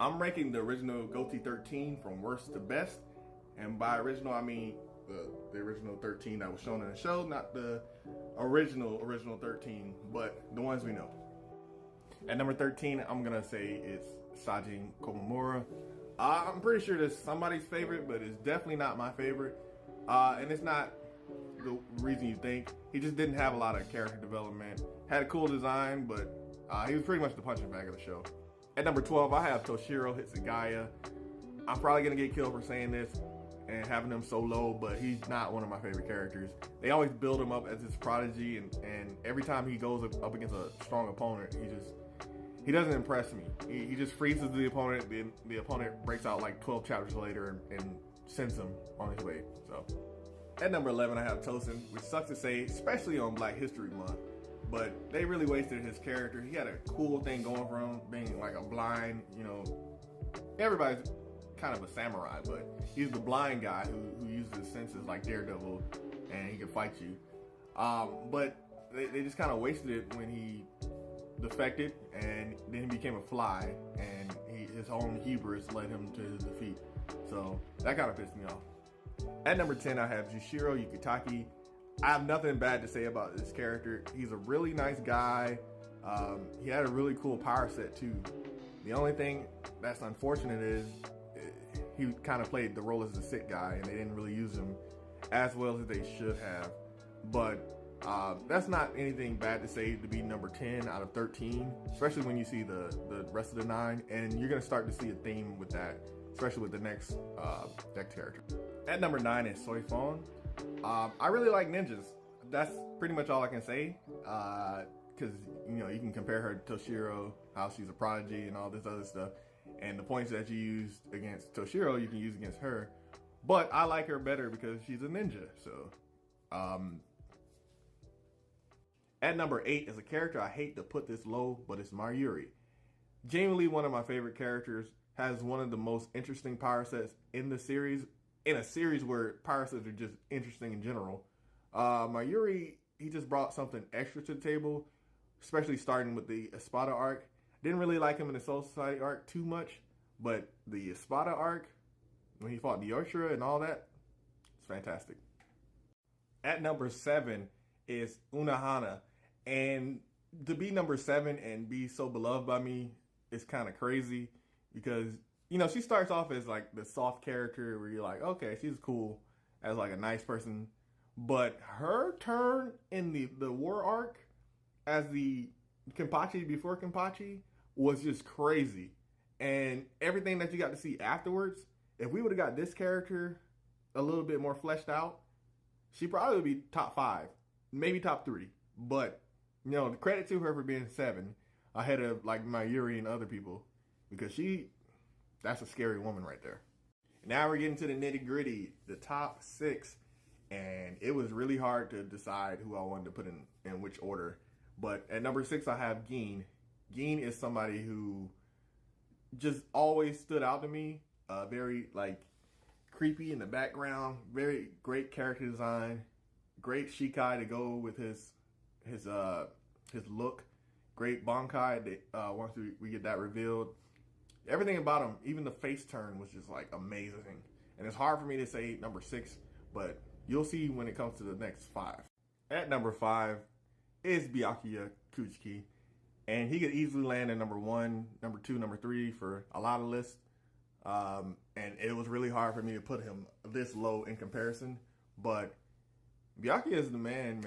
I'm ranking the original Goatee 13 from worst to best. And by original, I mean the original 13 that was shown in the show, not the original 13, but the ones we know. At number 13, I'm going to say it's Sajin Komamura. I'm pretty sure this is somebody's favorite, but it's definitely not my favorite. And it's not the reason you think. He just didn't have a lot of character development. Had a cool design, but he was pretty much the punching bag of the show. At number 12, I have Toshiro Hitsugaya. I'm probably going to get killed for saying this and having him so low, but he's not one of my favorite characters. They always build him up as this prodigy, and every time he goes up against a strong opponent, he doesn't impress me. He just freezes the opponent. The opponent breaks out like 12 chapters later and sends him on his way. So at number 11, I have Tosin, which sucks to say, especially on Black History Month. But they really wasted his character. He had a cool thing going for him, being like a blind, everybody's kind of a samurai, but he's the blind guy who uses his senses like Daredevil, and he can fight you. But they just kind of wasted it when he defected, and then he became a fly, and his own hubris led him to his defeat. So that kind of pissed me off. At number 10, I have Jushiro Yukitaki. I have nothing bad to say about this character. He's a really nice guy. He had a really cool power set too. The only thing that's unfortunate is he kind of played the role as the sick guy, and they didn't really use him as well as they should have. But that's not anything bad to say to be number 10 out of 13, especially when you see the rest of the 9, and you're gonna start to see a theme with that, especially with the next character. At number 9 is Soifon. I really like ninjas. That's pretty much all I can say, because you can compare her to Toshiro, how she's a prodigy and all this other stuff, and the points that you used against Toshiro you can use against her. But I like her better because she's a ninja. So at number 8 is a character I hate to put this low, but it's Mayuri. Genuinely one of my favorite characters. Has one of the most interesting power sets in the series, in a series where power sets are just interesting in general. Mayuri, he just brought something extra to the table, especially starting with the Espada arc. Didn't really like him in the Soul Society arc too much, but the Espada arc, when he fought Diotra and all that, it's fantastic. At number 7 is Unohana. And to be number 7 and be so beloved by me is kind of crazy. Because, she starts off as like the soft character where you're like, okay, she's cool as like a nice person. But her turn in the war arc as the Kenpachi before Kenpachi was just crazy. And everything that you got to see afterwards, if we would have got this character a little bit more fleshed out, she probably would be top 5, maybe top 3. But, credit to her for being 7 ahead of like Mayuri and other people. Because that's a scary woman right there. Now we're getting to the nitty gritty, the top 6. And it was really hard to decide who I wanted to put in which order. But at number 6, I have Gin. Gin is somebody who just always stood out to me. Very creepy in the background. Very great character design. Great Shikai to go with his look. Great Bankai once we get that revealed. Everything about him, even the face turn, was just amazing. And it's hard for me to say number 6, but you'll see when it comes to the next 5. At number 5 is Byakuya Kuchiki. And he could easily land at number 1, number 2, number 3 for a lot of lists. And it was really hard for me to put him this low in comparison. But Byakuya is the man.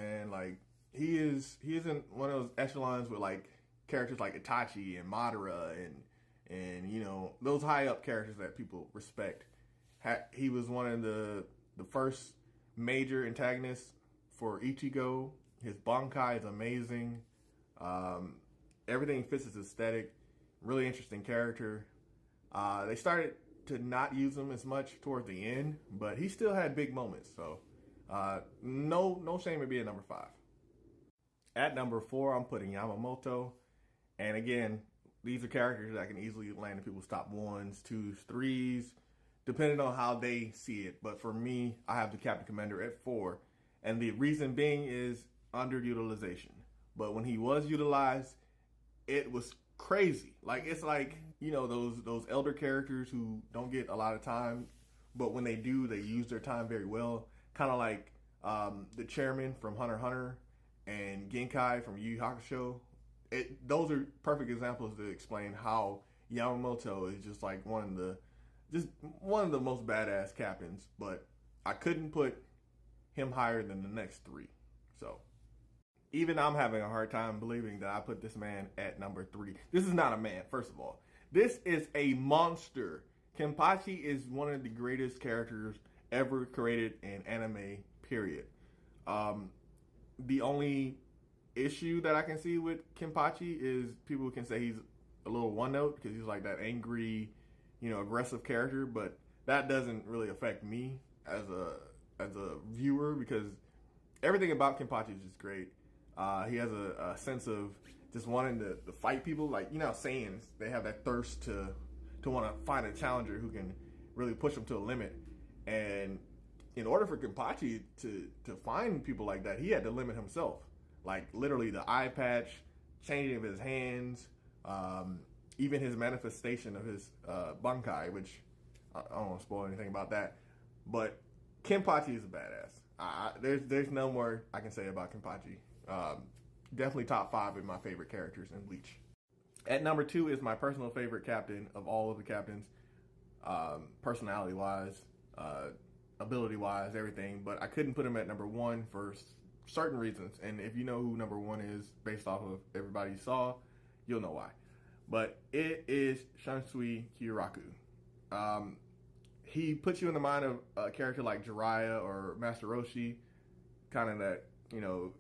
He is in one of those echelons with characters like Itachi and Madara and those high up characters that people respect. He was one of the first major antagonists for Ichigo. His Bankai is amazing. Everything fits his aesthetic. Really interesting character. They started to not use him as much towards the end, but he still had big moments. So no shame in being number 5. At number 4, I'm putting Yamamoto. And again, these are characters that can easily land in people's top 1s, 2s, 3s, depending on how they see it. But for me, I have the Captain Commander at 4. And the reason being is underutilization. But when he was utilized, it was crazy. Like it's like, you know, those elder characters who don't get a lot of time, but when they do, they use their time very well. Kind of like the chairman from Hunter x Hunter and Genkai from Yu Yu Hakusho. Those are perfect examples to explain how Yamamoto is just like one of the most badass captains. But I couldn't put him higher than the next three. So even I'm having a hard time believing that I put this man at number 3. This is not a man, first of all. This is a monster. Kenpachi is one of the greatest characters ever created in anime, period. The only issue that I can see with Kenpachi is people can say he's a little one note because he's like that angry, you know, aggressive character, but that doesn't really affect me as a viewer because everything about Kenpachi is just great. He has a sense of just wanting to fight people. Like, you know, Saiyans, they have that thirst to want to find a challenger who can really push them to a limit. And in order for Kenpachi to find people like that, he had to limit himself. Like, literally the eye patch, changing of his hands, even his manifestation of his Bankai, which I don't want to spoil anything about that. But Kenpachi is a badass. There's no more I can say about Kenpachi. Definitely top 5 of my favorite characters in Bleach. At number 2 is my personal favorite captain of all of the captains, personality-wise, ability-wise, everything. But I couldn't put him at number 1 for certain reasons. And if you know who number 1 is, based off of everybody you saw, you'll know why. But it is Shunsui Kyoraku. He puts you in the mind of a character like Jiraiya or Master Roshi, kind of that, you know,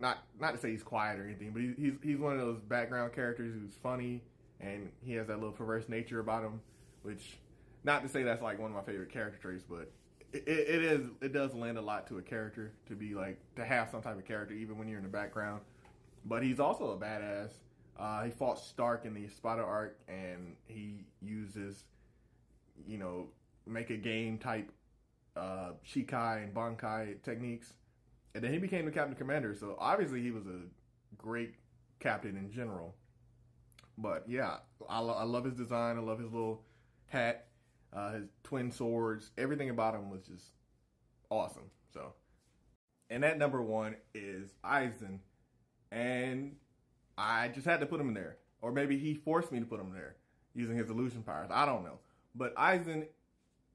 not to say he's quiet or anything, but he's one of those background characters who's funny and he has that little perverse nature about him, which, not to say that's like one of my favorite character traits, but it does lend a lot to a character to be like, to have some type of character even when you're in the background. But he's also a badass. He fought Stark in the Espada arc, and he uses, you know, make a game type Shikai and Bankai techniques. And then he became the captain commander, so obviously he was a great captain in general. But yeah, I love his design. I love his little hat, his twin swords. Everything about him was just awesome. So, and at number 1 is Aizen, and I just had to put him in there, or maybe he forced me to put him there using his illusion powers. I don't know, but Aizen,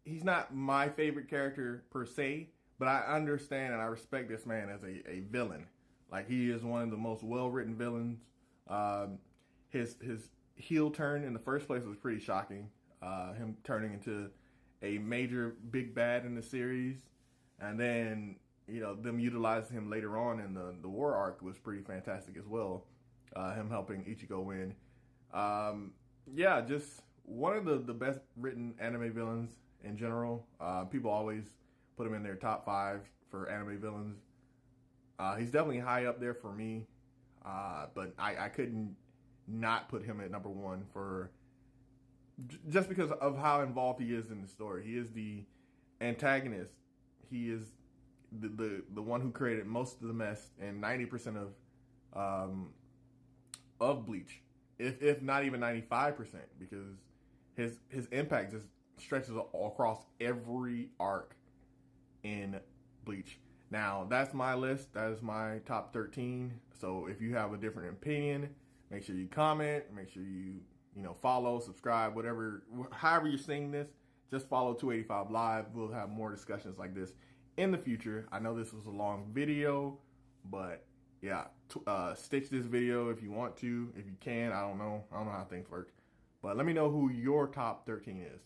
he's not my favorite character per se. But I understand and I respect this man as a villain. Like, he is one of the most well-written villains. His heel turn in the first place was pretty shocking. Him turning into a major big bad in the series. And then, you know, them utilizing him later on in the war arc was pretty fantastic as well. Him helping Ichigo win. Yeah, just one of the best written anime villains in general. People always put him in their top 5 for anime villains. He's definitely high up there for me, but I couldn't not put him at number 1 for just because of how involved he is in the story. He is the antagonist. He is the one who created most of the mess and 90% of Bleach, if not even 95%, because his impact just stretches all across every arc in Bleach. Now, that's my list. That is my top 13. So if you have a different opinion, make sure you comment. Make sure you follow, subscribe, however you're seeing this. Just follow 285 Live. We'll have more discussions like this in the future. I know this was a long video, but yeah, stitch this video if you want to. If you can, I don't know how things work. But let me know who your top 13 is.